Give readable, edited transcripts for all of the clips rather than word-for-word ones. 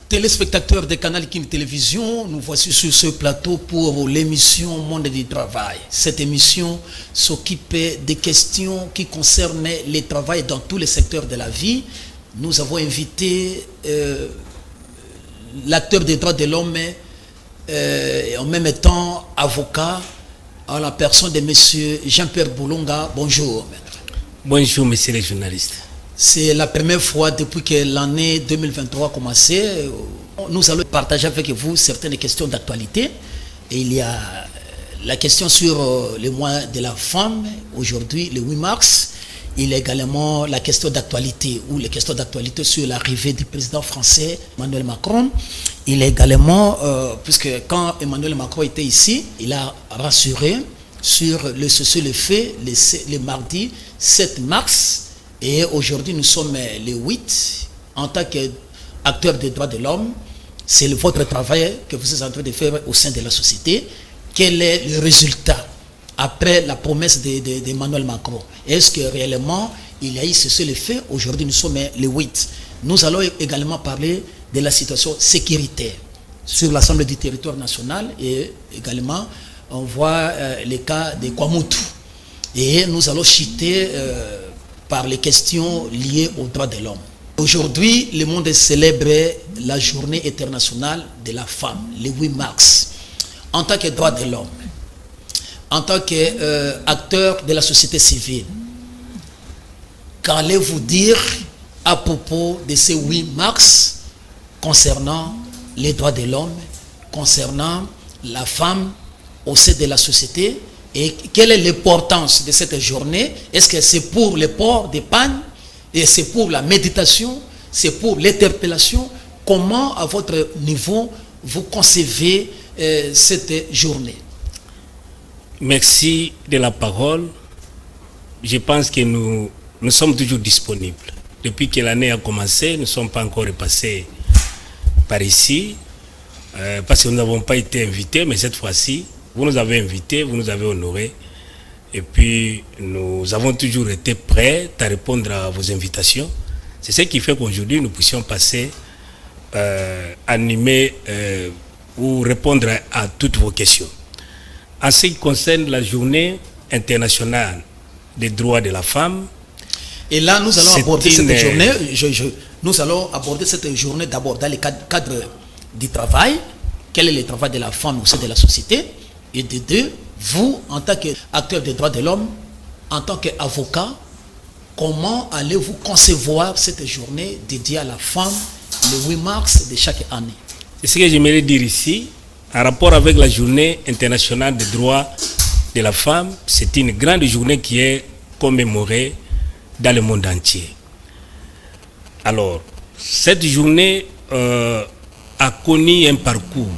Téléspectateurs de Canal King Télévision, nous voici sur ce plateau pour l'émission Monde du Travail. Cette émission s'occupe des questions qui concernent le travail dans tous les secteurs de la vie. Nous avons invité l'acteur des droits de l'homme et en même temps avocat en la personne de M. Jean-Pierre Boulonga. Bonjour. Bonjour, messieurs les journalistes. C'est la première fois depuis que l'année 2023 a commencé. Nous allons partager avec vous certaines questions d'actualité. Et il y a la question sur le mois de la femme, aujourd'hui, le 8 mars. Il y a également la question d'actualité, ou les questions d'actualité sur l'arrivée du président français Emmanuel Macron. Il y a également, puisque quand Emmanuel Macron était ici, il a rassuré sur le fait, le mardi 7 mars. Et aujourd'hui, nous sommes le 8. En tant qu'acteur des droits de l'homme, c'est votre travail que vous êtes en train de faire au sein de la société. Quel est le résultat après la promesse d'Emmanuel Macron? Est-ce que réellement, il y a eu le fait? Aujourd'hui, nous sommes le 8. Nous allons également parler de la situation sécuritaire sur l'ensemble du territoire national et également, on voit le cas de Kwamutu. Et nous allons chuter par les questions liées aux droits de l'homme. Aujourd'hui, le monde célèbre la journée internationale de la femme, le 8 mars. En tant que droit de l'homme, en tant qu'acteur de la société civile, qu'allez-vous dire à propos de ce 8 mars concernant les droits de l'homme, concernant la femme au sein de la société? Et quelle est l'importance de cette journée? Est-ce que c'est pour le port des pannes? Et c'est pour la méditation? C'est pour l'interpellation? Comment, à votre niveau, vous concevez cette journée? Merci de la parole. Je pense que nous sommes toujours disponibles. Depuis que l'année a commencé, nous ne sommes pas encore repassés par ici, parce que nous n'avons pas été invités, mais cette fois-ci, vous nous avez invités, vous nous avez honorés. Et puis, nous avons toujours été prêts à répondre à vos invitations. C'est ce qui fait qu'aujourd'hui, nous puissions passer, animer ou répondre à toutes vos questions. En ce qui concerne la journée internationale des droits de la femme, et là, nous allons aborder cette journée. Nous allons aborder cette journée d'abord dans le cadre du travail. Quel est le travail de la femme au sein de la société? Et de deux, vous, en tant qu'acteur des droits de l'homme, en tant qu'avocat, comment allez-vous concevoir cette journée dédiée à la femme le 8 mars de chaque année? C'est ce que j'aimerais dire ici. En rapport avec la journée internationale des droits de la femme, c'est une grande journée qui est commémorée dans le monde entier. Alors, cette journée a connu un parcours.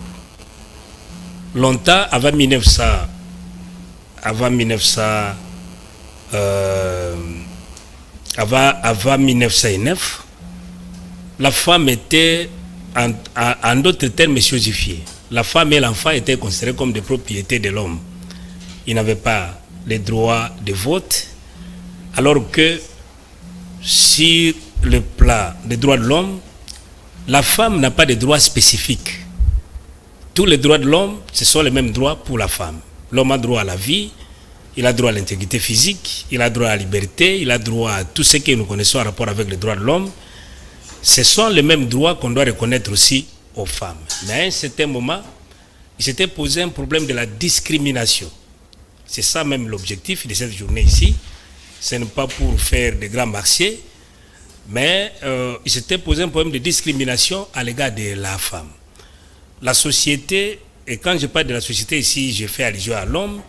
Longtemps, avant 1909, la femme était, en d'autres termes, chosifiée. La femme et l'enfant étaient considérés comme des propriétés de l'homme. Ils n'avaient pas les droits de vote, alors que sur le plan des droits de l'homme, la femme n'a pas de droits spécifiques. Tous les droits de l'homme, ce sont les mêmes droits pour la femme. L'homme a droit à la vie, il a droit à l'intégrité physique, il a droit à la liberté, il a droit à tout ce que nous connaissons en rapport avec les droits de l'homme. Ce sont les mêmes droits qu'on doit reconnaître aussi aux femmes. Mais à un certain moment, il s'était posé un problème de la discrimination. C'est ça même l'objectif de cette journée ici. Ce n'est pas pour faire des grands marchés, mais il s'était posé un problème de discrimination à l'égard de la femme. La société, et quand je parle de la société ici, je fais allusion à l'homme,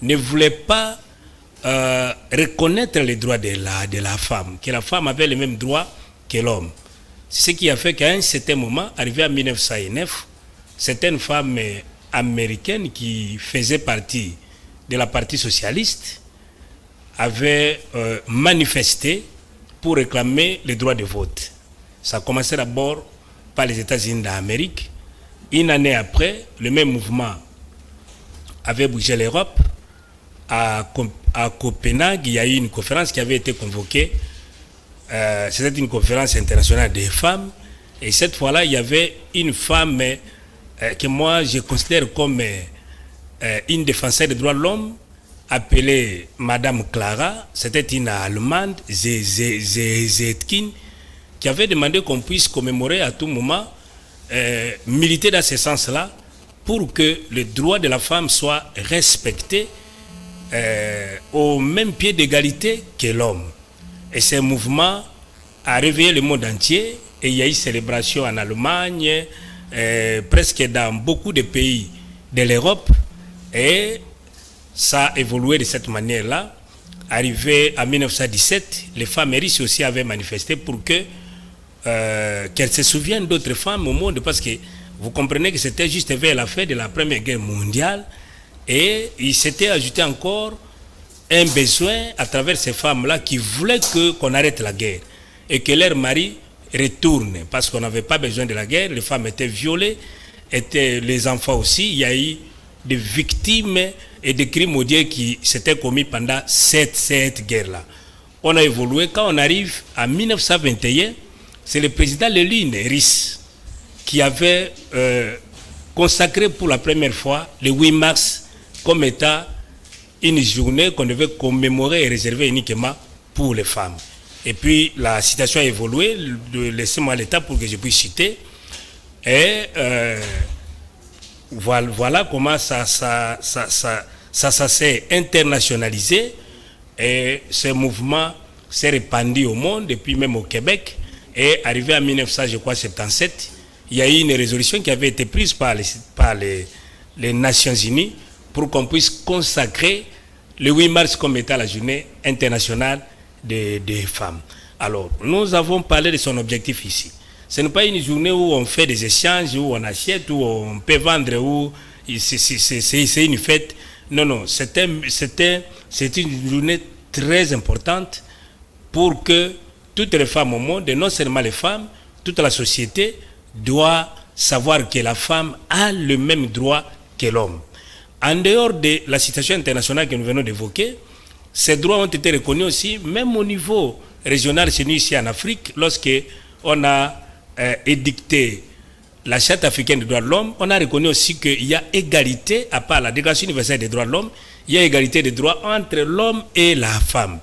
ne voulait pas reconnaître les droits de la femme, que la femme avait les mêmes droits que l'homme. C'est ce qui a fait qu'à un certain moment, arrivé en 1909, certaines femmes américaines qui faisaient partie de la partie socialiste avaient manifesté pour réclamer les droits de vote. Ça a commencé d'abord par les États-Unis d'Amérique. Une année après, le même mouvement avait bougé l'Europe. À Copenhague, il y a eu une conférence qui avait été convoquée. C'était une conférence internationale des femmes. Et cette fois-là, il y avait une femme que moi je considère comme une défenseur des droits de l'homme, appelée Madame Clara. C'était une Allemande, Zetkin, qui avait demandé qu'on puisse commémorer à tout moment, militer dans ce sens-là, pour que les droits de la femme soient respectés au même pied d'égalité que l'homme. Et ce mouvement a réveillé le monde entier, et il y a eu célébration en Allemagne, presque dans beaucoup de pays de l'Europe, et ça a évolué de cette manière-là. Arrivé en 1917, les femmes riches aussi avaient manifesté pour que qu'elles se souviennent d'autres femmes au monde, parce que vous comprenez que c'était juste vers la fin de la Première Guerre mondiale, et il s'était ajouté encore un besoin à travers ces femmes-là qui voulaient qu'on arrête la guerre et que leurs maris retournent, parce qu'on n'avait pas besoin de la guerre. Les femmes étaient violées, les enfants aussi. Il y a eu des victimes et des crimes odieux qui s'étaient commis pendant cette guerre-là. On a évolué. Quand on arrive en 1921, c'est le président Lénine Riss qui avait consacré pour la première fois le 8 mars comme état une journée qu'on devait commémorer et réserver uniquement pour les femmes. Et puis la situation a évolué. Laissez-moi l'état pour que je puisse citer. Et voilà comment ça s'est internationalisé. Et ce mouvement s'est répandu au monde, et puis même au Québec. Et arrivé en 1977, il y a eu une résolution qui avait été prise par les Nations Unies pour qu'on puisse consacrer le 8 mars comme étant la journée internationale des femmes. Alors, nous avons parlé de son objectif ici. Ce n'est pas une journée où on fait des échanges, où on achète, où on peut vendre, où c'est une fête. Non, c'est une journée très importante pour que toutes les femmes au monde, et non seulement les femmes, toute la société doit savoir que la femme a le même droit que l'homme. En dehors de la situation internationale que nous venons d'évoquer, ces droits ont été reconnus aussi, même au niveau régional chez nous ici en Afrique, lorsque on a édicté la Charte africaine des droits de l'homme, on a reconnu aussi qu'il y a égalité, à part la Déclaration universelle des droits de l'homme, il y a égalité des droits entre l'homme et la femme.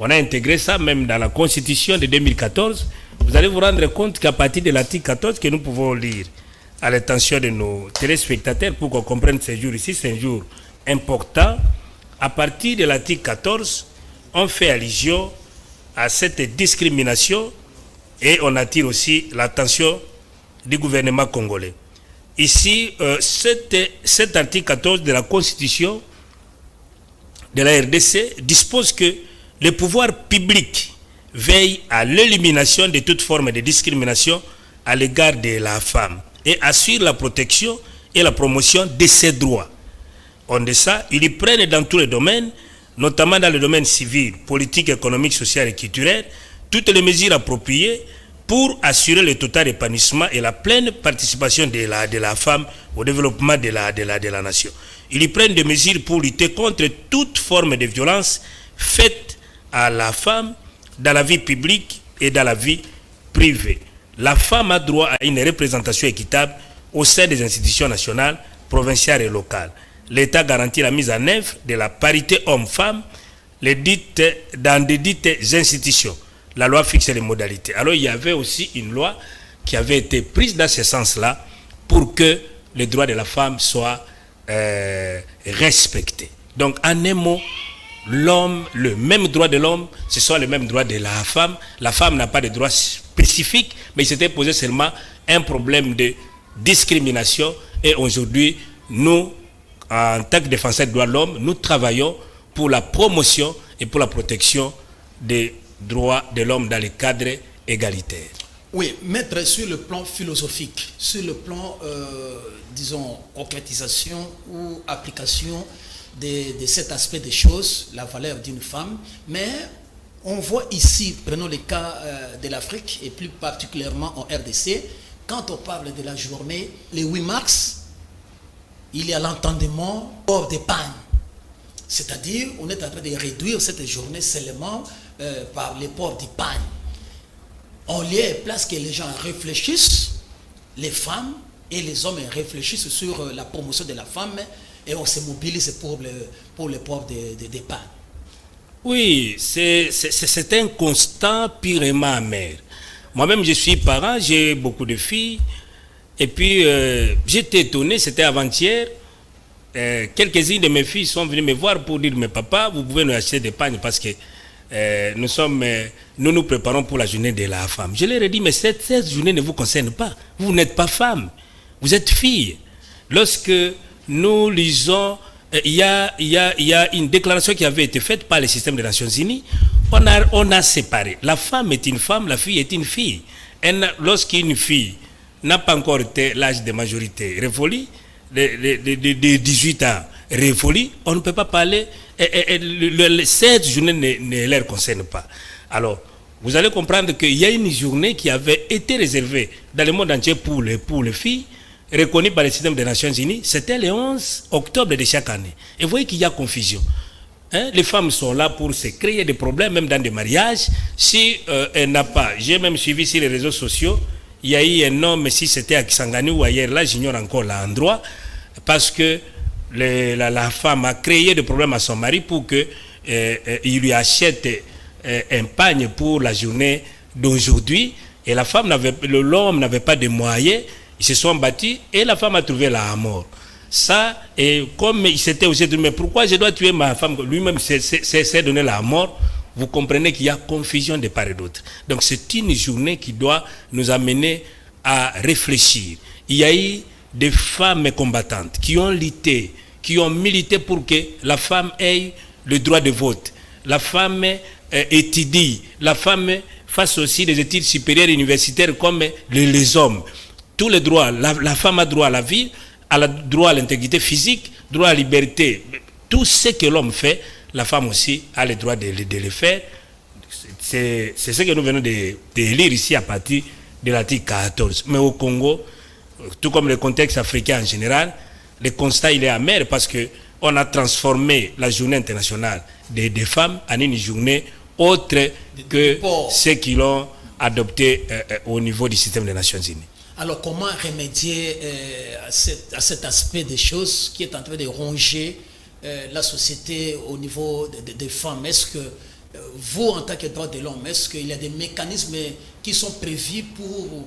On a intégré ça même dans la Constitution de 2014. Vous allez vous rendre compte qu'à partir de l'article 14 que nous pouvons lire à l'attention de nos téléspectateurs pour qu'on comprenne ce jour ici, c'est un jour important. À partir de l'article 14, on fait allusion à cette discrimination et on attire aussi l'attention du gouvernement congolais. Ici, cet article 14 de la Constitution de la RDC dispose que le pouvoir public veille à l'élimination de toute forme de discrimination à l'égard de la femme et assure la protection et la promotion de ses droits. En deçà, ils y prennent dans tous les domaines, notamment dans le domaine civil, politique, économique, social et culturel, toutes les mesures appropriées pour assurer le total épanouissement et la pleine participation de la femme au développement de la nation. Ils y prennent des mesures pour lutter contre toute forme de violence faite à la femme dans la vie publique et dans la vie privée. La femme a droit à une représentation équitable au sein des institutions nationales, provinciales et locales. L'État garantit la mise en œuvre de la parité homme-femme dans des dites institutions. La loi fixe les modalités. Alors il y avait aussi une loi qui avait été prise dans ce sens-là pour que les droits de la femme soient respectés. Donc en un mot, l'homme, le même droit de l'homme, ce sont les mêmes droits de la femme. La femme n'a pas de droits spécifiques, mais il s'était posé seulement un problème de discrimination. Et aujourd'hui, nous, en tant que défenseurs des droits de l'homme, nous travaillons pour la promotion et pour la protection des droits de l'homme dans le cadre égalitaire. Oui, maître, sur le plan philosophique, sur le plan, disons, concrétisation ou application de cet aspect des choses, la valeur d'une femme, mais on voit ici, prenons le cas de l'Afrique et plus particulièrement en RDC, quand on parle de la journée, le 8 mars, il y a l'entendement port d'épargne. C'est-à-dire, on est en train de réduire cette journée seulement par les ports d'épargne. On lieu et place que les gens réfléchissent, les femmes et les hommes réfléchissent sur la promotion de la femme et on se mobilise pour le port des départ. Oui, c'est un constat purement amer. Moi-même, je suis parent, j'ai beaucoup de filles. Et puis, j'étais étonné, c'était avant-hier. Quelques-unes de mes filles sont venues me voir pour dire, mais papa, vous pouvez nous acheter des pagnes parce que nous nous préparons pour la journée de la femme. Je leur ai dit, mais cette journée ne vous concerne pas. Vous n'êtes pas femme, vous êtes fille. Lorsque nous lisons, il y a une déclaration qui avait été faite par le système des Nations Unies. On a séparé. La femme est une femme, la fille est une fille. Lorsqu'une fille n'a pas encore été l'âge de majorité révolu, de 18 ans révolu, on ne peut pas parler. Cette journée ne leur concerne pas. Alors, vous allez comprendre qu'il y a une journée qui avait été réservée dans le monde entier pour les filles, reconnue par le système des Nations Unies. C'était le 11 octobre de chaque année. Et vous voyez qu'il y a confusion. Les femmes sont là pour se créer des problèmes, même dans des mariages. Si elle n'a pas, j'ai même suivi sur les réseaux sociaux, il y a eu un homme, si c'était à Kisangani ou ailleurs, là j'ignore encore l'endroit, parce que la femme a créé des problèmes à son mari pour qu'il lui achète un pagne pour la journée d'aujourd'hui. Et l'homme n'avait pas de moyens, ils se sont battus et la femme a trouvé la mort. Ça, et comme il s'était aussi dit, mais pourquoi je dois tuer ma femme? Lui-même s'est donné la mort. Vous comprenez qu'il y a confusion de part et d'autre. Donc c'est une journée qui doit nous amener à réfléchir. Il y a eu des femmes combattantes qui ont lutté, qui ont milité pour que la femme ait le droit de vote. La femme étudie, la femme fasse aussi des études supérieures universitaires comme les hommes. Tous les droits, la femme a droit à la vie, a droit à l'intégrité physique, droit à la liberté. Tout ce que l'homme fait, la femme aussi a le droit de le faire. C'est ce que nous venons de lire ici à partir de l'article 14. Mais au Congo, tout comme le contexte africain en général, le constat il est amer parce qu'on a transformé la journée internationale des femmes en une journée autre que ce qu'ils ont adopté au niveau du système des Nations Unies. Alors comment remédier à cet aspect des choses qui est en train de ronger la société au niveau des femmes? Est-ce que vous, en tant que droit de l'homme, est-ce qu'il y a des mécanismes qui sont prévus pour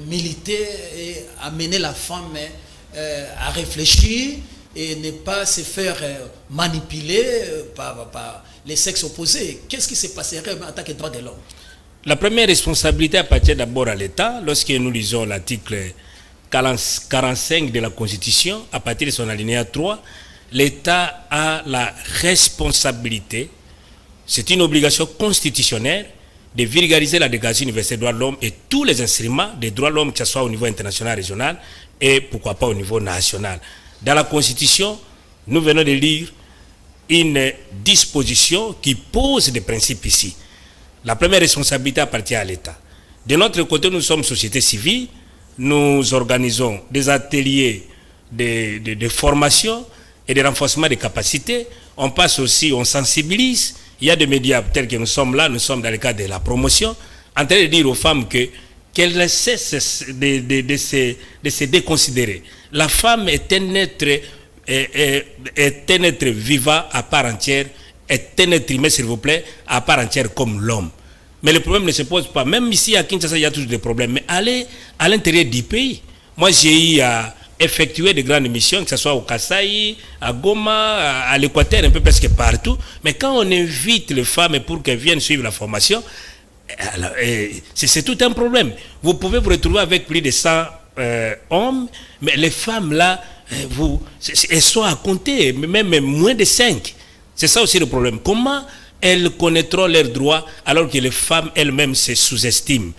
militer et amener la femme à réfléchir et ne pas se faire manipuler par les sexes opposés? Qu'est-ce qui se passerait en tant que droit de l'homme? La première responsabilité appartient d'abord à l'État. Lorsque nous lisons l'article 45 de la Constitution, à partir de son alinéa 3, l'État a la responsabilité, c'est une obligation constitutionnelle, de vulgariser la Déclaration universelle des droits de l'homme et tous les instruments des droits de l'homme, que ce soit au niveau international, régional et pourquoi pas au niveau national. Dans la Constitution, nous venons de lire une disposition qui pose des principes ici. La première responsabilité appartient à l'État. De notre côté, nous sommes société civile, nous organisons des ateliers de formation et de renforcement des capacités. On passe aussi, on sensibilise. Il y a des médias tels que nous sommes là, nous sommes dans le cadre de la promotion, en train de dire aux femmes qu'elles cessent de se déconsidérer. La femme est un être vivant à part entière, est un être humain, s'il vous plaît, à part entière comme l'homme. Mais le problème ne se pose pas. Même ici à Kinshasa, il y a toujours des problèmes. Mais allez à l'intérieur du pays. Moi, j'ai eu à effectuer de grandes missions, que ce soit au Kasaï, à Goma, à l'Équateur, un peu presque partout. Mais quand on invite les femmes pour qu'elles viennent suivre la formation, c'est tout un problème. Vous pouvez vous retrouver avec plus de 100 hommes, mais les femmes là, elles sont à compter, même moins de 5. C'est ça aussi le problème. Comment elles connaîtront leurs droits alors que les femmes elles-mêmes se sous-estiment?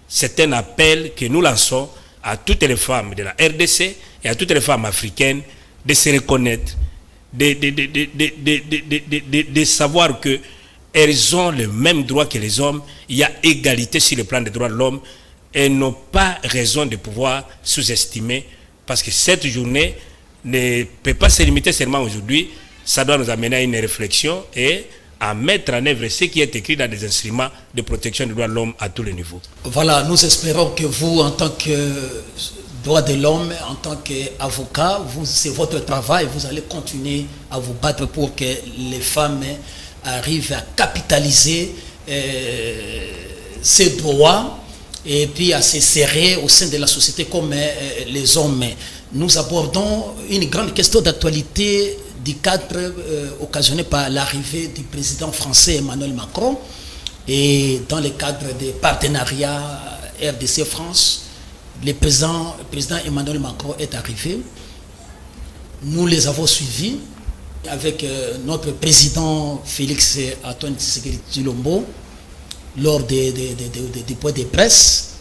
C'est un appel que nous lançons à toutes les femmes de la RDC et à toutes les femmes africaines de se reconnaître, de savoir qu'elles ont le même droit que les hommes. Il y a égalité sur le plan des droits de l'homme. Elles n'ont pas raison de pouvoir sous-estimer parce que cette journée ne peut pas se limiter seulement aujourd'hui. Ça doit nous amener à une réflexion et à mettre en œuvre ce qui est écrit dans des instruments de protection des droits de l'homme à tous les niveaux. Voilà, nous espérons que vous, en tant que droits de l'homme, en tant qu'avocat, c'est votre travail, vous allez continuer à vous battre pour que les femmes arrivent à capitaliser ces droits et puis à s'insérer au sein de la société comme les hommes. Nous abordons une grande question d'actualité du cadre occasionné par l'arrivée du président français Emmanuel Macron, et dans le cadre des partenariats RDC-France, le président Emmanuel Macron est arrivé. Nous les avons suivis avec notre président Félix Antoine Tshisekedi Tshilombo lors des points de presse.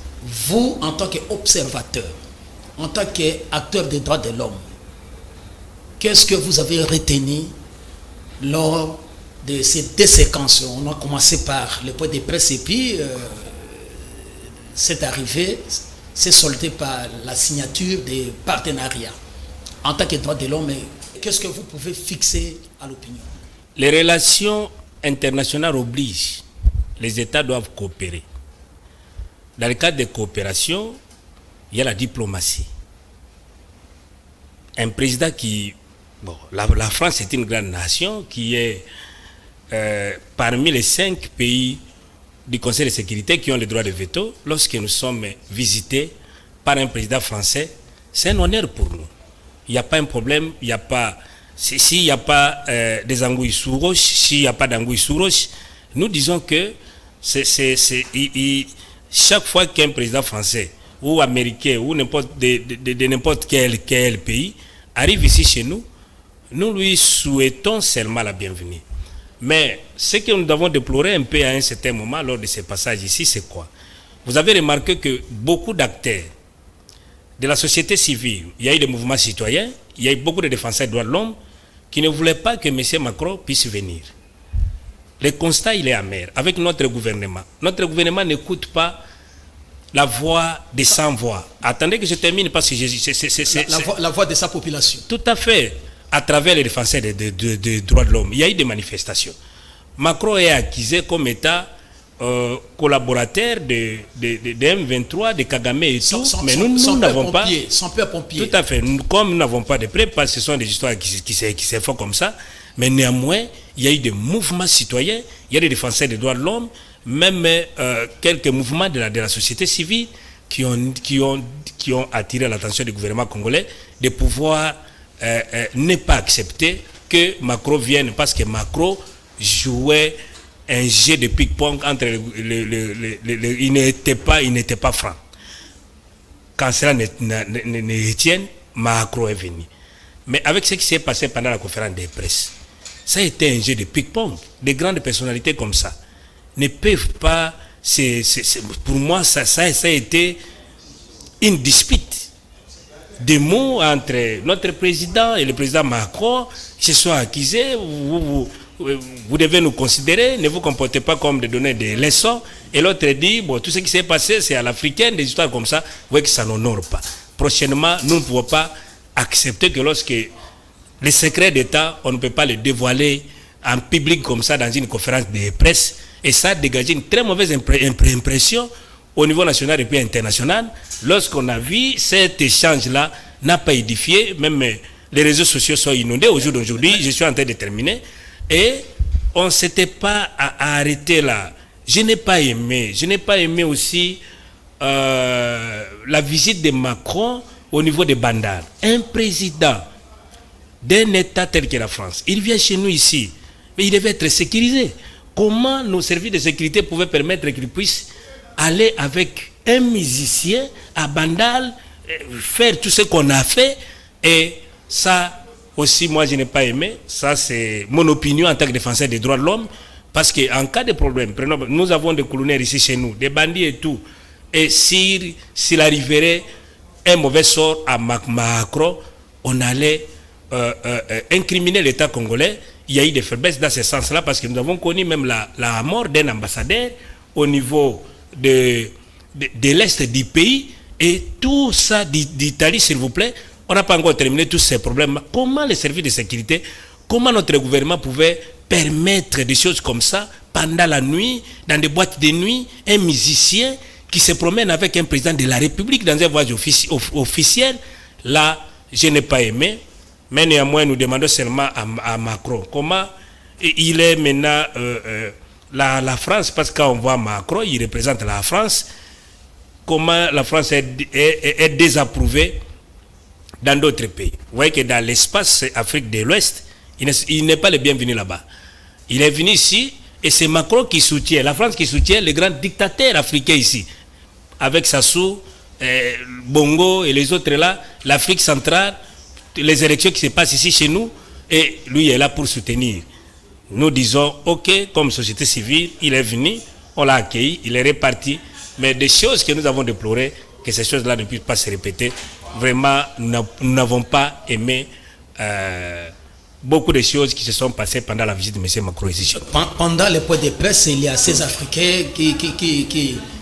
Vous, en tant qu'observateur, en tant qu'acteur des droits de l'homme, qu'est-ce que vous avez retenu lors de ces deux séquences? On a commencé par le point de presse et puis cette arrivée s'est soldée par la signature des partenariats. En tant que droits de l'homme, qu'est-ce que vous pouvez fixer à l'opinion? Les relations internationales obligent. Les États doivent coopérer. Dans le cadre de coopération, il y a la diplomatie. Un président qui... Bon, la France est une grande nation qui est parmi les 5 pays du Conseil de sécurité qui ont le droit de veto. Lorsque nous sommes visités par un président français, c'est un honneur pour nous. Il n'y a pas un problème, il n'y a pas... S'il n'y a pas des anguilles sous roche, s'il n'y a pas d'anguilles sous roche, nous disons que chaque fois qu'un président français ou américain ou de n'importe quel pays arrive ici chez nous, nous lui souhaitons seulement la bienvenue. Mais ce que nous avons déploré un peu à un certain moment lors de ces passages ici, c'est quoi? Vous avez remarqué que beaucoup d'acteurs de la société civile, il y a eu des mouvements citoyens, il y a eu beaucoup de défenseurs des droits de l'homme qui ne voulaient pas que M. Macron puisse venir. Le constat, il est amer avec notre gouvernement. Notre gouvernement n'écoute pas la voix des sans-voix. Attendez que je termine parce que la voix de sa population. Tout à fait. À travers les défenseurs des droits de l'homme, il y a eu des manifestations. Macron est accusé comme état collaborateur de M23, de Kagame et tout, mais nous n'avons pas... Sans peur pompier. Tout à fait. Comme nous n'avons pas de preuves, parce que ce sont des histoires qui se font comme ça, mais néanmoins, il y a eu des mouvements citoyens, il y a des défenseurs des droits de l'homme, même quelques mouvements de la société civile qui ont attiré l'attention du gouvernement congolais de pouvoir ne pas accepter que Macron vienne, parce que Macron jouait un jeu de ping-pong entre il n'était pas franc. Quand cela ne tienne, Macron est venu. Mais avec ce qui s'est passé pendant la conférence de presse, ça a été un jeu de ping-pong. Des grandes personnalités comme ça ne peuvent pas... pour moi, ça a été une dispute. Des mots entre notre président et le président Macron, ils se sont accusés. Vous devez nous considérer, ne vous comportez pas comme de donner des leçons. Et l'autre dit, bon, tout ce qui s'est passé, c'est à l'africaine, des histoires comme ça. Vous voyez que ça n'honore pas. Prochainement, nous ne pouvons pas accepter que lorsque les secrets d'État, on ne peut pas les dévoiler en public comme ça dans une conférence de presse. Et ça a dégagé une très mauvaise impression au niveau national et puis international. Lorsqu'on a vu cet échange-là, n'a pas édifié, même les réseaux sociaux sont inondés. Au jour d'aujourd'hui, je suis en train de terminer. Et on ne s'était pas arrêté là. Je n'ai pas aimé aussi la visite de Macron au niveau de Bandar. Un président d'un État tel que la France, il vient chez nous ici, mais il devait être sécurisé. Comment nos services de sécurité pouvaient permettre qu'il puisse aller avec un musicien à Bandal, faire tout ce qu'on a fait? Et ça aussi, moi, je n'ai pas aimé. Ça, c'est mon opinion en tant que défenseur des droits de l'homme. Parce qu'en cas de problème, nous avons des colonels ici chez nous, des bandits et tout. Et s'il arriverait un mauvais sort à Macron, on allait incriminer l'État congolais. Il y a eu des faiblesses dans ce sens-là parce que nous avons connu même la mort d'un ambassadeur au niveau de l'Est du pays. Et tout ça d'Italie, s'il vous plaît, on n'a pas encore terminé tous ces problèmes. Comment les services de sécurité Comment notre gouvernement pouvait permettre des choses comme ça pendant la nuit, dans des boîtes de nuit, un musicien qui se promène avec un président de la République dans un voyage officiel? Là, je n'ai pas aimé, mais néanmoins, nous demandons seulement à Macron comment il est maintenant la France, parce que quand on voit Macron, il représente la France, comment la France est désapprouvée dans d'autres pays. Vous voyez que dans l'espace Afrique de l'Ouest, il n'est pas le bienvenu là-bas. Il est venu ici et c'est Macron qui soutient, la France qui soutient les grands dictateurs africains ici. Avec Sassou, Bongo et les autres là, l'Afrique centrale, les élections qui se passent ici chez nous, et lui est là pour soutenir. Nous disons, ok, comme société civile, il est venu, on l'a accueilli, il est reparti, mais des choses que nous avons déplorées, que ces choses-là ne puissent pas se répéter, vraiment, nous n'avons pas aimé beaucoup de choses qui se sont passées pendant la visite de M. Macron ici. Pendant les points de presse, il y a ces Africains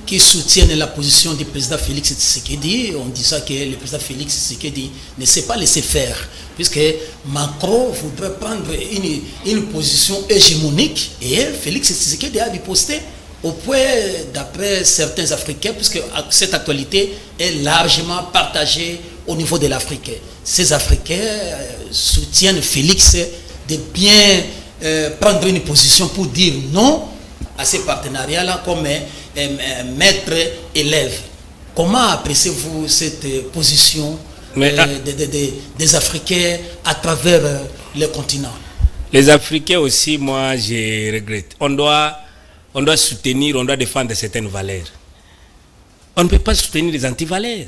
qui soutiennent la position du président Félix Tshisekedi. On dit ça que le président Félix Tshisekedi ne sait pas laisser faire, puisque Macron voudrait prendre une position hégémonique et Félix Tshisekedi a riposté au point, d'après certains Africains, puisque cette actualité est largement partagée au niveau de l'Afrique. Ces Africains soutiennent Félix de bien prendre une position pour dire non à ces partenariats-là comme maître-élève. Comment appréciez-vous cette position des Africains à travers le continent? Les Africains aussi, moi, je regrette. On doit soutenir, on doit défendre certaines valeurs. On ne peut pas soutenir les antivaleurs.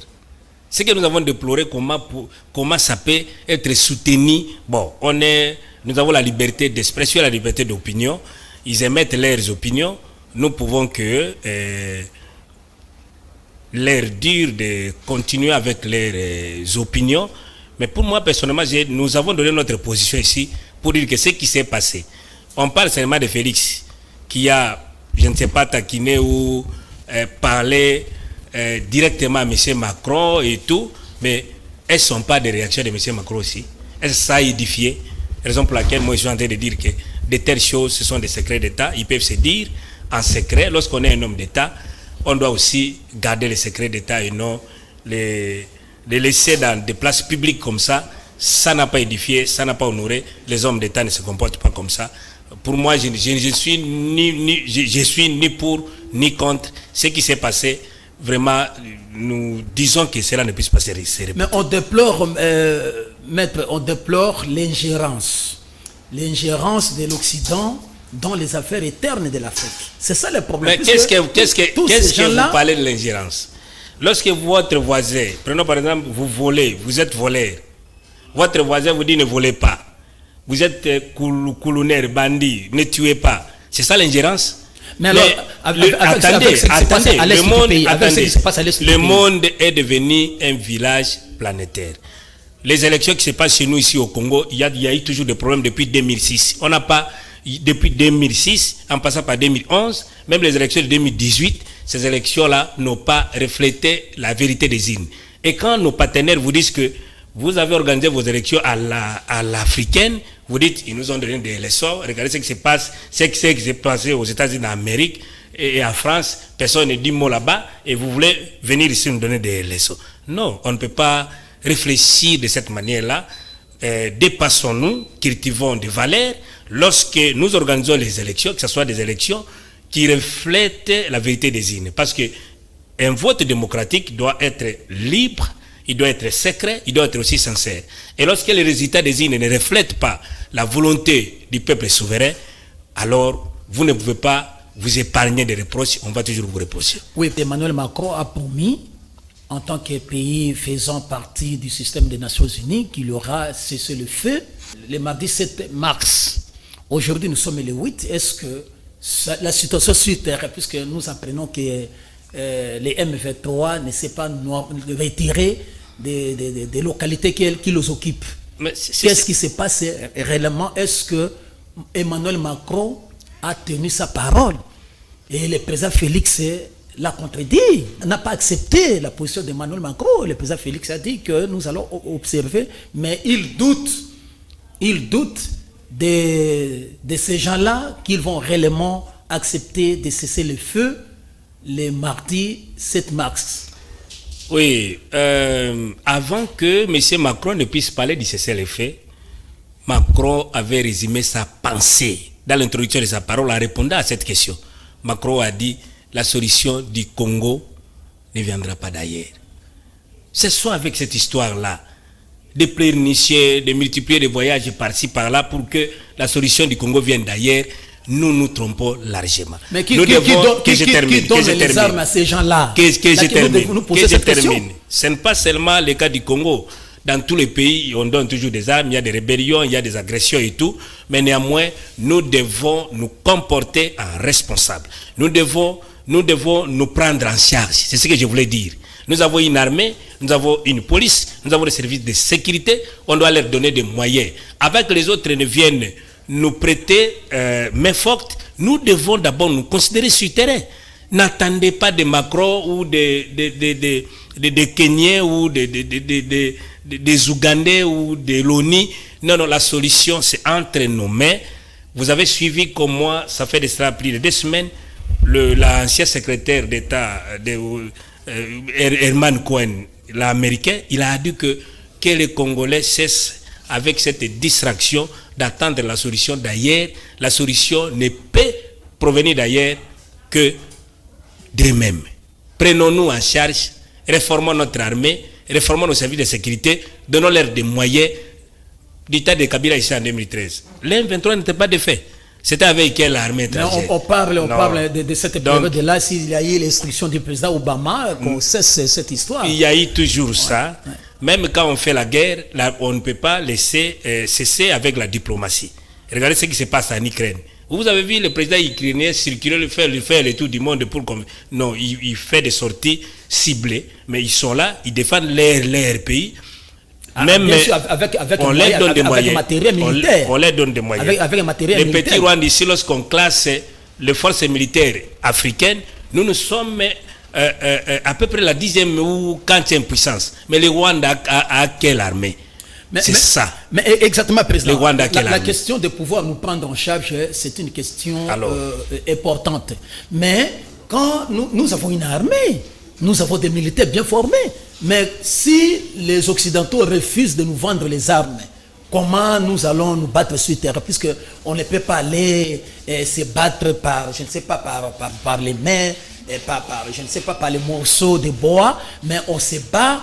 Ce que nous avons déploré, comment ça peut être soutenu. Bon, nous avons la liberté d'expression, la liberté d'opinion. Ils émettent leurs opinions. Nous pouvons leur dire de continuer avec leurs opinions. Mais pour moi, personnellement, nous avons donné notre position ici pour dire que ce qui s'est passé. On parle seulement de Félix, qui a, je ne sais pas, taquiné ou parlé directement à M. Macron et tout, mais elles ne sont pas des réactions de M. Macron aussi. Elles sont édifiées. Raison pour laquelle moi je suis en train de dire que de telles choses, ce sont des secrets d'État. Ils peuvent se dire en secret. Lorsqu'on est un homme d'État, on doit aussi garder les secrets d'État et non les laisser dans des places publiques comme ça. Ça n'a pas édifié, ça n'a pas honoré. Les hommes d'État ne se comportent pas comme ça. Pour moi, je suis ni pour ni contre ce qui s'est passé. Vraiment, nous disons que cela ne puisse pas se répéter. Mais on déplore, maître, on déplore l'ingérence de l'Occident dans les affaires internes de l'Afrique. C'est ça le problème. Mais qu'est-ce que vous parlez de l'ingérence? Lorsque votre voisin, prenons par exemple, vous volez, vous êtes voleur, votre voisin vous dit ne volez pas. Vous êtes coulonnaire, bandit, ne tuez pas. C'est ça l'ingérence? Mais alors, attendez, le monde est devenu un village planétaire. Les élections qui se passent chez nous ici au Congo, il y a eu toujours des problèmes depuis 2006. On n'a pas, depuis 2006, en passant par 2011, même les élections de 2018, ces élections-là n'ont pas reflété la vérité des urnes. Et quand nos partenaires vous disent que vous avez organisé vos élections à l'africaine, vous dites, ils nous ont donné des leçons, regardez ce qui se passe, ce qui s'est passé aux États-Unis d'Amérique et en France, personne ne dit mot là-bas, et vous voulez venir ici nous donner des leçons. Non, on ne peut pas réfléchir de cette manière-là. Dépassons-nous, cultivons des valeurs, lorsque nous organisons les élections, que ce soit des élections qui reflètent la vérité des urnes. Parce qu'un vote démocratique doit être libre, il doit être secret, il doit être aussi sincère. Et lorsque les résultats des urnes ne reflètent pas la volonté du peuple souverain, alors vous ne pouvez pas vous épargner des reproches, on va toujours vous reprocher. Oui, Emmanuel Macron a promis, en tant que pays faisant partie du système des Nations Unies, qu'il aura cessé le feu le mardi 7 mars. Aujourd'hui, nous sommes le 8. Est-ce que la situation sur terre, puisque nous apprenons que les M23 ne s'est pas retiré des localités qui les occupent. Qu'est-ce qui se passe réellement? Est-ce que Emmanuel Macron a tenu sa parole? Et le président Félix l'a contredit, n'a pas accepté la position d'Emmanuel Macron. Le président Félix a dit que nous allons observer, mais il doute de ces gens-là qu'ils vont réellement accepter de cesser le feu le mardi 7 mars. Oui, avant que M. Macron ne puisse parler du cessez-le-feu, Macron avait résumé sa pensée dans l'introduction de sa parole en répondant à cette question. Macron a dit la solution du Congo ne viendra pas d'ailleurs. C'est soit avec cette histoire-là, de pleurnicher, de multiplier des voyages par-ci par-là pour que la solution du Congo vienne d'ailleurs, nous nous trompons largement. Mais qui donne les armes à ces gens-là? Que je termine. Ce n'est pas seulement le cas du Congo. Dans tous les pays, on donne toujours des armes, il y a des rébellions, il y a des agressions et tout. Mais néanmoins, nous devons nous comporter en responsables. Nous devons nous prendre en charge. C'est ce que je voulais dire. Nous avons une armée, nous avons une police, nous avons des services de sécurité. On doit leur donner des moyens. Avant que les autres ne viennent nous prêter main forte, nous devons d'abord nous considérer sur le terrain. N'attendez pas de Macron ou des Kenyans ou des Ougandais ou de l'ONU. Non, la solution, c'est entre nos mains. Vous avez suivi comme moi, ça fait de cela plus de 2 semaines, l'ancien secrétaire d'État Herman Cohen, l'Américain, il a dit que les Congolais cessent avec cette distraction d'attendre la solution d'ailleurs. La solution ne peut provenir d'ailleurs que d'eux-mêmes. Prenons-nous en charge, réformons notre armée, réformons nos services de sécurité, donnons-leur des moyens. Du temps de Kabila ici en 2013, l'M23 n'était pas de fait. C'était avec quelle armée étrangère? On parle de cette période-là, s'il y a eu l'instruction du président Obama, qu'on cesse cette histoire. Il y a eu toujours ça. Ouais. Même quand on fait la guerre, on ne peut pas laisser cesser avec la diplomatie. Regardez ce qui se passe en Ukraine. Vous avez vu le président ukrainien circuler, faire le tour du monde pour... Non, il fait des sorties ciblées, mais ils sont là, ils défendent leur pays. Même bien sûr, on leur donne des moyens. On leur donne des moyens. Avec matériel militaire. Les petits Rwandais, ici, lorsqu'on classe les forces militaires africaines, nous sommes à peu près la 10e ou 40e puissance. Mais le Rwanda a quelle armée? C'est ça. Mais exactement, président. Le Rwanda la question de pouvoir nous prendre en charge, c'est une question importante. Mais quand nous avons une armée, nous avons des militaires bien formés. Mais si les Occidentaux refusent de nous vendre les armes, comment nous allons nous battre sur terre? Puisqu'on ne peut pas aller se battre par, je ne sais pas, par les mains, je ne sais pas, par les morceaux de bois, mais on se bat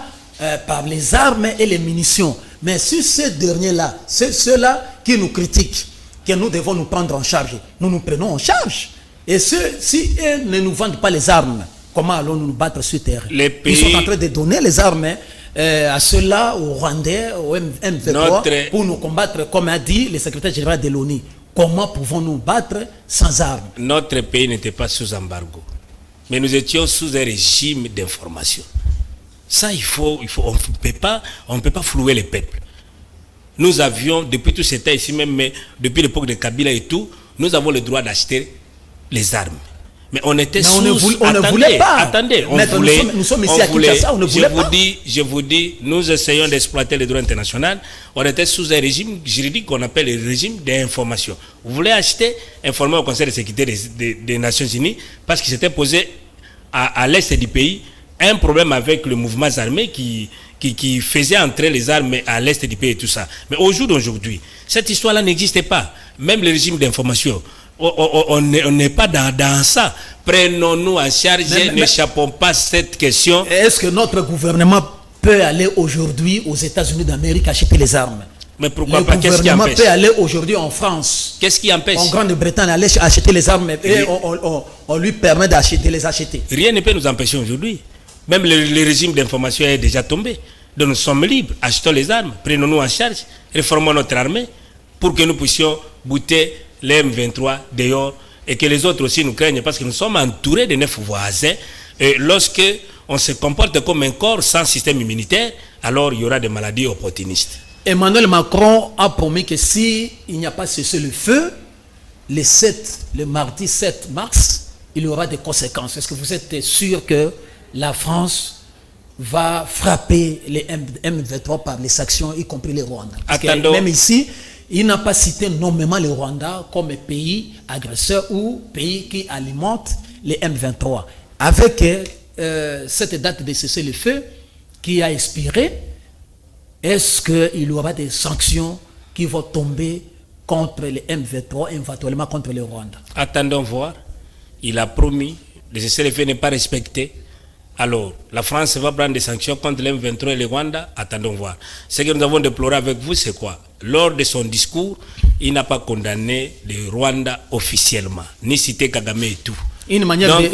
par les armes et les munitions. Mais sur ces derniers-là, c'est ceux-là qui nous critiquent, que nous devons nous prendre en charge. Nous nous prenons en charge. Et si eux ne nous vendent pas les armes, comment allons-nous nous battre sur terre? Ils sont en train de donner les armes à ceux-là, aux Rwandais, au M23, pour nous combattre, comme a dit le secrétaire général de l'ONU. Comment pouvons-nous battre sans armes? Notre pays n'était pas sous embargo, mais nous étions sous un régime d'information. Ça, on ne peut pas flouer les peuples. Nous avions, depuis tout ce temps ici même, mais depuis l'époque de Kabila et tout, nous avons le droit d'acheter les armes. Mais on était on ne voulait pas. Attendez, nous sommes ici à Kinshasa, on ne voulait pas. Je vous dis, nous essayons d'exploiter le droit international. On était sous un régime juridique qu'on appelle le régime d'information. Vous voulez acheter, informer au Conseil de sécurité des Nations Unies, parce qu'il s'était posé à l'est du pays un problème avec le mouvement armé qui faisait entrer les armes à l'est du pays et tout ça. Mais au jour d'aujourd'hui, cette histoire-là n'existait pas. Même le régime d'information, on n'est pas dans ça. Prenons-nous en charge, n'échappons pas à cette question. Est-ce que notre gouvernement peut aller aujourd'hui aux États-Unis d'Amérique acheter les armes? Mais pourquoi pas? Qu'est-ce qui empêche? Le gouvernement peut aller aujourd'hui en France. Qu'est-ce qui empêche? En Grande-Bretagne, aller acheter les armes et on lui permet de les acheter. Rien ne peut nous empêcher aujourd'hui. Même le régime d'information est déjà tombé. Donc nous sommes libres. Achetons les armes, prenons-nous en charge, réformons notre armée pour que nous puissions bouter les M23 dehors et que les autres aussi nous craignent parce que nous sommes entourés de 9 voisins. Et lorsque on se comporte comme un corps sans système immunitaire, alors il y aura des maladies opportunistes. Emmanuel Macron a promis que s'il n'y a pas cessé le feu, le mardi 7 mars, il y aura des conséquences. Est-ce que vous êtes sûr que la France va frapper les M23 par les sanctions, y compris les Rwandais? Parce que même ici, il n'a pas cité nommément le Rwanda comme pays agresseur ou pays qui alimente les M23. Avec cette date de cessez-le-feu qui a expiré, est-ce qu'il y aura des sanctions qui vont tomber contre les M23, éventuellement contre le Rwanda? Attendons voir. Il a promis, le cessez-le-feu n'est pas respecté. Alors, la France va prendre des sanctions contre les M23 et le Rwanda. Attendons voir. Ce que nous avons déploré avec vous, c'est quoi? Lors de son discours, il n'a pas condamné le Rwanda officiellement, ni cité Kagame et tout. Une manière, donc,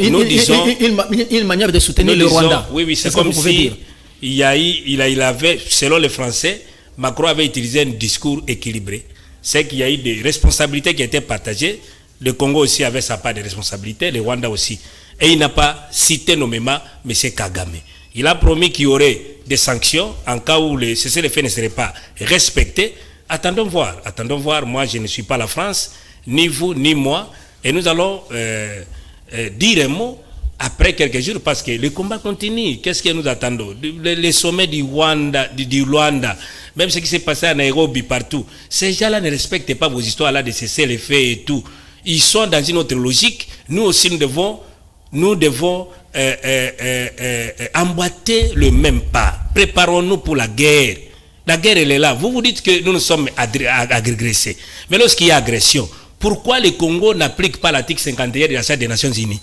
une manière de soutenir le Rwanda. Oui, c'est comme si il avait, selon les Français, Macron avait utilisé un discours équilibré. C'est qu'il y a eu des responsabilités qui étaient partagées. Le Congo aussi avait sa part de responsabilité, le Rwanda aussi. Et il n'a pas cité nommément M. Kagame. Il a promis qu'il y aurait des sanctions en cas où le cessez-le-feu ne serait pas respecté. Attendons voir. Moi, je ne suis pas la France, ni vous, ni moi. Et nous allons dire un mot après quelques jours parce que le combat continue. Qu'est-ce que nous attendons? Les sommets du Rwanda, même ce qui s'est passé à Nairobi, partout. Ces gens-là ne respectent pas vos histoires-là de cesser les faits et tout. Ils sont dans une autre logique. Nous aussi, nous devons emboîter le même pas. Préparons-nous pour la guerre. La guerre, elle est là. Vous vous dites que nous sommes agressés. Mais lorsqu'il y a agression, pourquoi le Congo n'applique pas l'article 51 de la Charte des Nations Unies?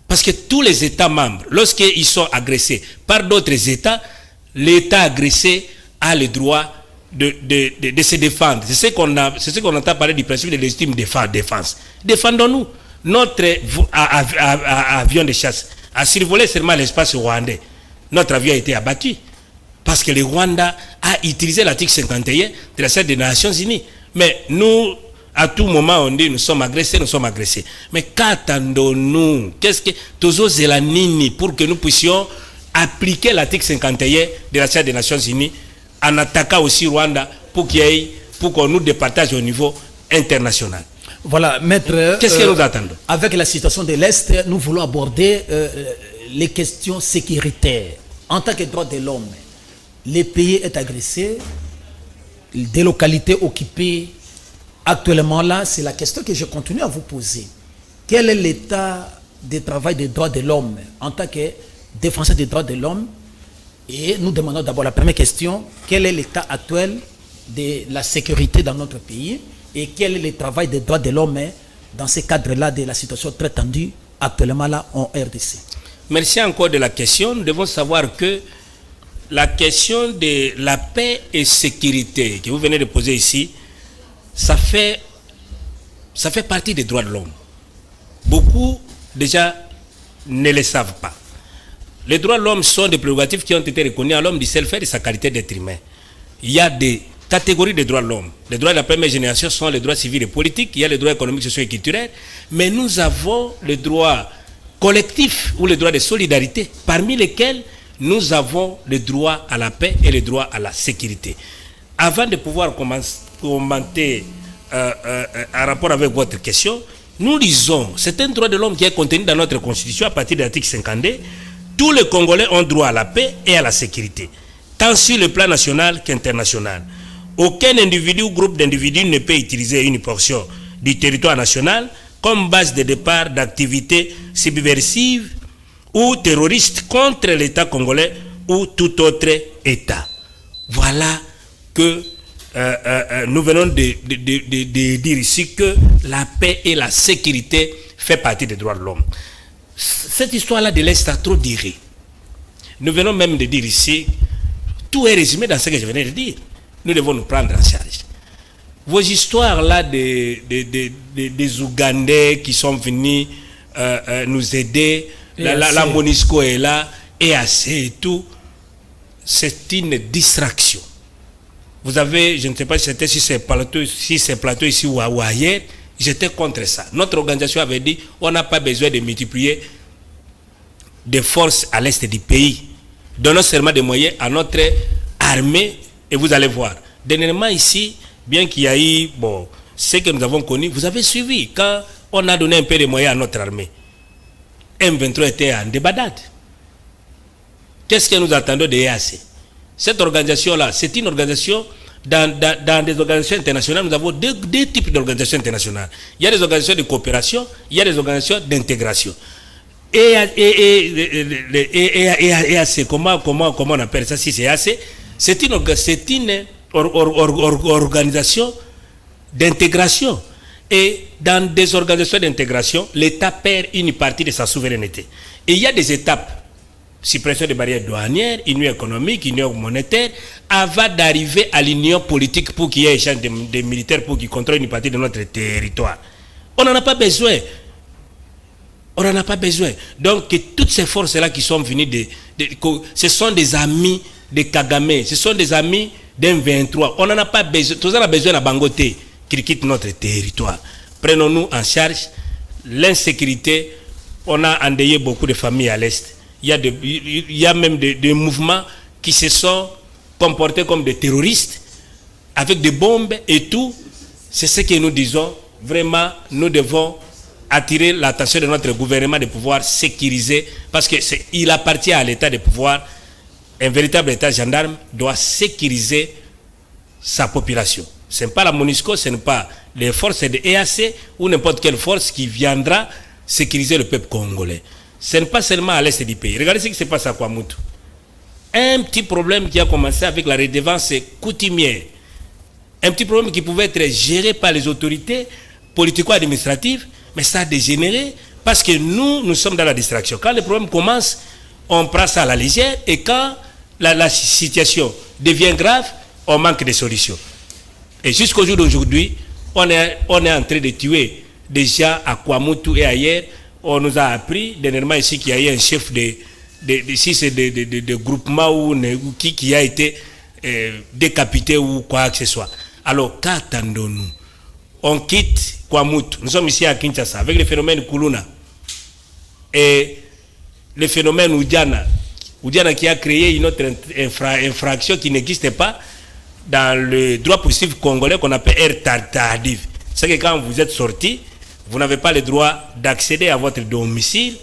Parce que tous les États membres, lorsqu'ils sont agressés par d'autres États, l'État agressé a le droit de se défendre. C'est ce qu'on entend parler du principe de légitime défense. Défendons-nous. Notre avion de chasse a survolé seulement l'espace rwandais. Notre avion a été abattu parce que le Rwanda a utilisé l'article 51 de la Charte des Nations Unies. Mais nous, à tout moment, on dit nous sommes agressés. Mais qu'attendons-nous? Qu'est-ce que Tozo Zelanini pour que nous puissions appliquer l'article 51 de la Charte des Nations Unies en attaquant aussi Rwanda pour qu'on nous départage au niveau international? Voilà, maître. Qu'est-ce que nous attendons? Avec la situation de l'Est, nous voulons aborder les questions sécuritaires. En tant que droit de l'homme, le pays est agressé, des localités occupées. Actuellement là, c'est la question que je continue à vous poser. Quel est l'état de travail des droits de l'homme en tant que défenseur des droits de l'homme? Et nous demandons d'abord la première question, quel est l'état actuel de la sécurité dans notre pays et quel est le travail des droits de l'homme dans ce cadre-là de la situation très tendue actuellement là en RDC? Merci encore de la question. Nous devons savoir que la question de la paix et sécurité que vous venez de poser ici, ça fait partie des droits de l'homme. Beaucoup déjà ne le savent pas. Les droits de l'homme sont des prérogatives qui ont été reconnues à l'homme du seul fait de sa qualité d'être humain. Il y a des catégories de droits de l'homme. Les droits de la première génération sont les droits civils et politiques, il y a les droits économiques, sociaux et culturels, mais nous avons les droits collectifs ou les droits de solidarité, parmi lesquels nous avons le droit à la paix et le droit à la sécurité. Avant de pouvoir commenter en rapport avec votre question, nous lisons, c'est un droit de l'homme qui est contenu dans notre constitution à partir de l'article 52. Tous les Congolais ont droit à la paix et à la sécurité, tant sur le plan national qu'international. Aucun individu ou groupe d'individus ne peut utiliser une portion du territoire national comme base de départ d'activités subversives ou terroristes contre l'État congolais ou tout autre État. Voilà que nous venons de dire ici que la paix et la sécurité fait partie des droits de l'homme. Cette histoire-là de l'Est a trop duré. Nous venons même de dire ici, tout est résumé dans ce que je venais de dire. Nous devons nous prendre en charge. Vos histoires-là des Ougandais qui sont venus nous aider, la Monisco est là, EAC et tout, c'est une distraction. Vous avez, je ne sais pas si c'était sur ces plateaux ici ou ailleurs, j'étais contre ça. Notre organisation avait dit, on n'a pas besoin de multiplier des forces à l'est du pays. Donnons seulement des moyens à notre armée et vous allez voir. Dernièrement ici, bien qu'il y a eu, ce que nous avons connu, vous avez suivi quand on a donné un peu de moyens à notre armée. M23 était en débandade. Qu'est-ce que nous attendons de EAC? Cette organisation-là, c'est une organisation dans des organisations internationales, nous avons deux types d'organisations internationales. Il y a des organisations de coopération, il y a des organisations d'intégration. EAC, comment on appelle ça, si c'est EAC, c'est une organisation d'intégration. Et dans des organisations d'intégration, l'État perd une partie de sa souveraineté. Et il y a des étapes: suppression des barrières douanières, union économique, union monétaire, avant d'arriver à l'union politique pour qu'il y ait échange des militaires pour qu'ils contrôlent une partie de notre territoire. On n'en a pas besoin. On n'en a pas besoin. Donc, toutes ces forces-là qui sont venues, ce sont des amis de Kagame, ce sont des amis d'un 23. On n'en a pas besoin. Tout ça, on a besoin de Bangote qui quitte notre territoire. Prenons-nous en charge l'insécurité. On a endeuillé beaucoup de familles à l'Est. Il y a même des mouvements qui se sont comportés comme des terroristes, avec des bombes et tout. C'est ce que nous disons. Vraiment, nous devons attirer l'attention de notre gouvernement de pouvoir sécuriser, parce qu'il appartient à l'État de pouvoir, un véritable État gendarme doit sécuriser sa population. Ce n'est pas la MONUSCO, ce n'est pas les forces de EAC ou n'importe quelle force qui viendra sécuriser le peuple congolais. Ce n'est pas seulement à l'est du pays. Regardez ce qui se passe à Kwamutu. Un petit problème qui a commencé avec la redevance coutumière. Un petit problème qui pouvait être géré par les autorités politico-administratives, mais ça a dégénéré parce que nous sommes dans la distraction. Quand le problème commence, on prend ça à la légère, et quand la situation devient grave, on manque de solutions. Et jusqu'au jour d'aujourd'hui, on est en train de tuer déjà à Kwamutu et ailleurs. On nous a appris dernièrement ici qu'il y a eu un chef de groupement ou qui a été décapité ou quoi que ce soit. Alors, qu'attendons-nous? On quitte Kwamutu. Nous sommes ici à Kinshasa avec le phénomène Kuluna et le phénomène Oudiana qui a créé une autre infraction qui n'existe pas dans le droit positif congolais qu'on appelle air tardive. C'est que quand vous êtes sorti, vous n'avez pas le droit d'accéder à votre domicile,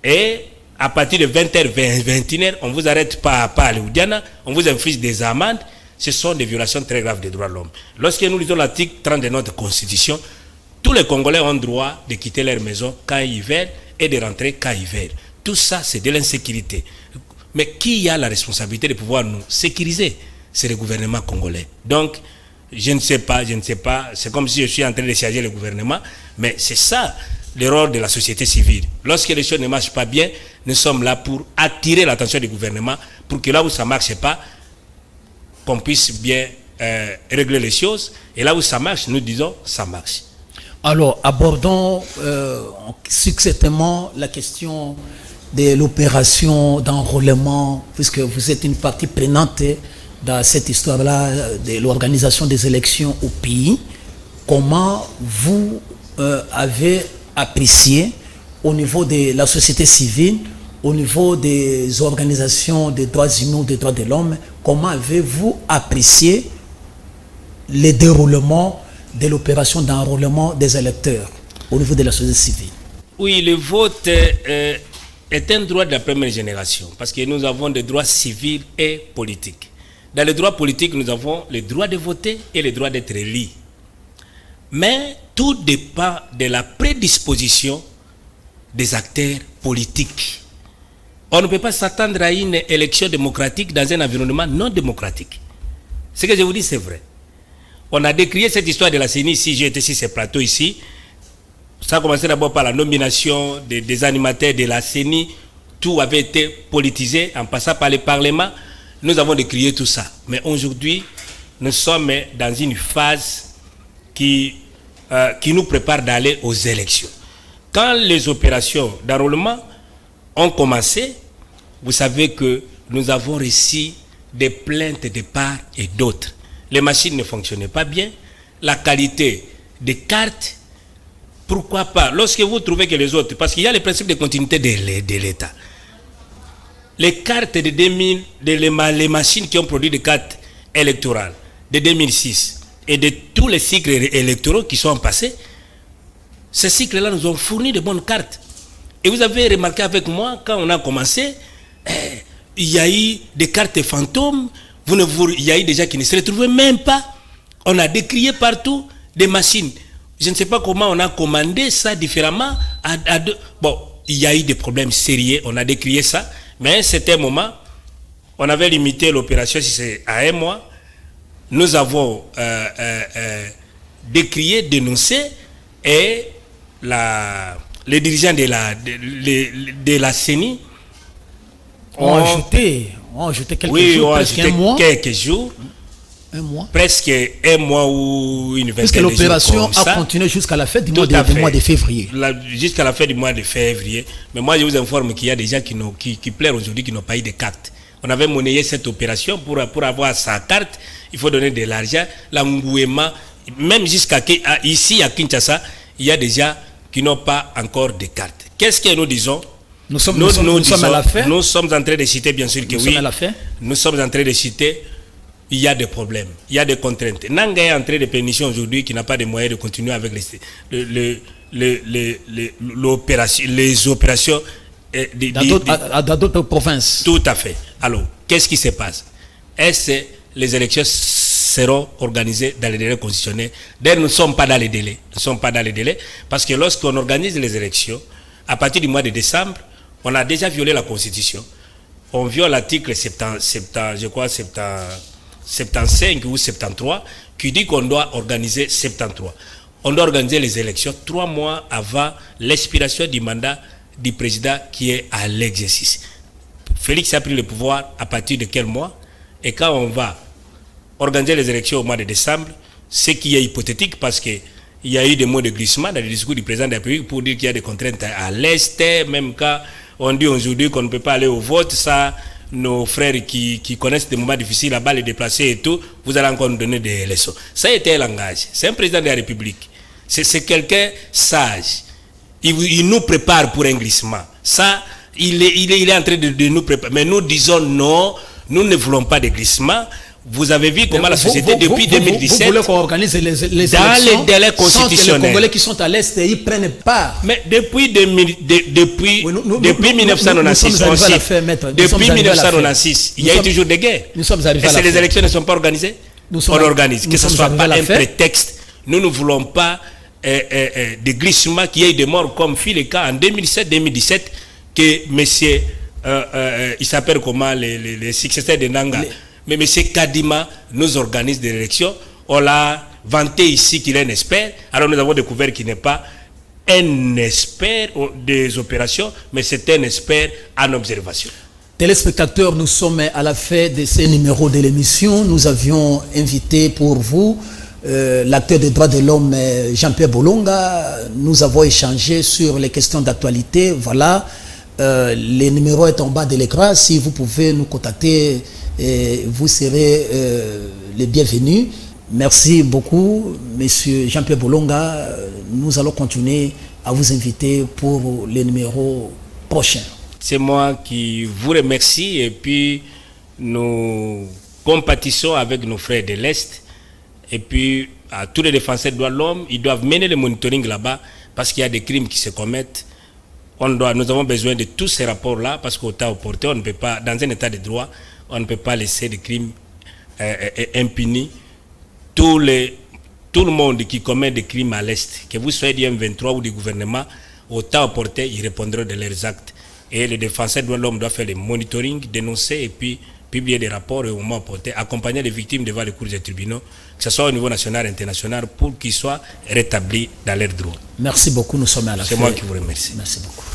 et à partir de 20h, 21h, on vous arrête pas à l'Oudiana, on vous inflige des amendes. Ce sont des violations très graves des droits de l'homme. Lorsque nous lisons l'article 30 de notre Constitution, tous les Congolais ont droit de quitter leur maison quand ils veulent et de rentrer quand ils veulent. Tout ça, c'est de l'insécurité. Mais qui a la responsabilité de pouvoir nous sécuriser? C'est le gouvernement congolais. Donc, je ne sais pas, c'est comme si je suis en train de charger le gouvernement, mais c'est ça le rôle de la société civile. Lorsque les choses ne marchent pas bien, nous sommes là pour attirer l'attention du gouvernement, pour que là où ça ne marche pas, qu'on puisse bien régler les choses, et là où ça marche, nous disons ça marche. Alors, abordons succinctement la question de l'opération d'enrôlement, puisque vous êtes une partie prenante dans cette histoire-là de l'organisation des élections au pays. Comment vous avez apprécié au niveau de la société civile, au niveau des organisations des droits humains, des droits de l'homme, comment avez-vous apprécié le déroulement de l'opération d'enrôlement des électeurs au niveau de la société civile? Oui, le vote est un droit de la première génération, parce que nous avons des droits civils et politiques. Dans les droits politiques, nous avons le droit de voter et le droit d'être élu. Mais tout dépend de la prédisposition des acteurs politiques. On ne peut pas s'attendre à une élection démocratique dans un environnement non démocratique. Ce que je vous dis, c'est vrai. On a décrié cette histoire de la CENI ici, j'ai été sur ce plateau ici. Ça a commencé d'abord par la nomination des animateurs de la CENI. Tout avait été politisé en passant par le Parlement. Nous avons décrié tout ça. Mais aujourd'hui, nous sommes dans une phase qui nous prépare d'aller aux élections. Quand les opérations d'enrôlement ont commencé, vous savez que nous avons reçu des plaintes de part et d'autre. Les machines ne fonctionnaient pas bien, la qualité des cartes, pourquoi pas? Lorsque vous trouvez que les autres, parce qu'il y a le principe de continuité de l'État. Les cartes de 2000, les machines qui ont produit des cartes électorales de 2006 et de tous les cycles électoraux qui sont passés, ces cycles-là nous ont fourni de bonnes cartes. Et vous avez remarqué avec moi, quand on a commencé, il y a eu des cartes fantômes. il y a eu des gens qui ne se retrouvaient même pas. On a décrié partout des machines. Je ne sais pas comment on a commandé ça différemment. Bon, il y a eu des problèmes sérieux, on a décrié ça. Mais à un certain moment, on avait limité l'opération à 1 mois. Nous avons décrié, dénoncé, et les dirigeants de la CENI ont ajouté quelques jours, presque un mois. Quelques jours. 1 mois. Presque 1 mois ou une vingtaine de jours. Puisque l'opération a continué jusqu'à la fin du mois de février. Jusqu'à la fin du mois de février. Mais moi, je vous informe qu'il y a des gens qui pleurent aujourd'hui qui n'ont pas eu de carte. On avait monnayé cette opération pour avoir sa carte. Il faut donner de l'argent. L'engouement, même jusqu'à ici à Kinshasa, il y a des gens qui n'ont pas encore de carte. Qu'est-ce que nous disons? Nous sommes à la fin. Nous sommes en train de citer, bien sûr que oui. Nous sommes en train de citer. Il y a des problèmes, il y a des contraintes. Nanga est en train de pénition aujourd'hui qui n'a pas de moyens de continuer avec les opérations dans d'autres provinces. Tout à fait. Alors, qu'est-ce qui se passe? Est-ce que les élections seront organisées dans les délais constitutionnels? D'ailleurs, nous ne sommes pas dans les délais. Nous ne sommes pas dans les délais parce que lorsqu'on organise les élections, à partir du mois de décembre, on a déjà violé la Constitution. On viole l'article 75 ou 73 qui dit qu'on doit organiser 73. On doit organiser les élections 3 mois avant l'expiration du mandat du président qui est à l'exercice. Félix a pris le pouvoir à partir de quel mois? Et quand on va organiser les élections au mois de décembre, ce qui est hypothétique parce qu'il y a eu des mots de glissement dans le discours du président de la République pour dire qu'il y a des contraintes à l'Est, même quand on dit aujourd'hui qu'on ne peut pas aller au vote, ça... Nos frères qui connaissent des moments difficiles là-bas, les déplacer et tout, vous allez encore nous donner des leçons. Ça a été un langage. C'est un président de la République. C'est quelqu'un sage. Il nous prépare pour un glissement. Ça, il est en train de nous préparer. Mais nous disons non, nous ne voulons pas de glissement. Vous avez vu comment la société, depuis 2017... Vous voulez qu'on organise les élections dans les délais constitutionnels. Les Congolais qui sont à l'Est, ils prennent part. Mais depuis 1996, il y a eu toujours des guerres. Nous sommes arrivés à la fin. Et si les élections ne sont pas organisées, on organise. Que ce ne soit pas un prétexte. Nous ne voulons pas de glissement qui ait des morts comme fut le cas en 2017 que monsieur, il s'appelle comment, les successeurs de Nanga. Mais M. Kadima nous organise des élections. On l'a vanté ici qu'il est un expert. Alors nous avons découvert qu'il n'est pas un expert des opérations, mais c'est un expert en observation. Téléspectateurs, nous sommes à la fin de ce numéro de l'émission. Nous avions invité pour vous l'acteur des droits de l'homme Jean-Pierre Bolonga. Nous avons échangé sur les questions d'actualité. Voilà, le numéro est en bas de l'écran. Si vous pouvez nous contacter, vous serez les bienvenus. Merci beaucoup, Monsieur Jean-Pierre Bolonga. Nous allons continuer à vous inviter pour les numéros prochains. C'est moi qui vous remercie et puis nous compatissons avec nos frères de l'Est. Et puis à tous les défenseurs des droits de l'homme, ils doivent mener le monitoring là-bas parce qu'il y a des crimes qui se commettent. Nous avons besoin de tous ces rapports-là parce qu'au temps opportun, on ne peut pas, dans un état de droit, on ne peut pas laisser des crimes impunis. Tout le monde qui commet des crimes à l'Est, que vous soyez du M23 ou du gouvernement, au temps opportun, ils répondront de leurs actes. Et les défenseurs des droits de l'homme doivent faire le monitoring, dénoncer et puis publier des rapports et au moment opportun, accompagner les victimes devant les cours des tribunaux, que ce soit au niveau national et international, pour qu'ils soient rétablis dans leurs droits. Merci beaucoup, nous sommes à la fin. C'est moi qui vous remercie. Merci beaucoup.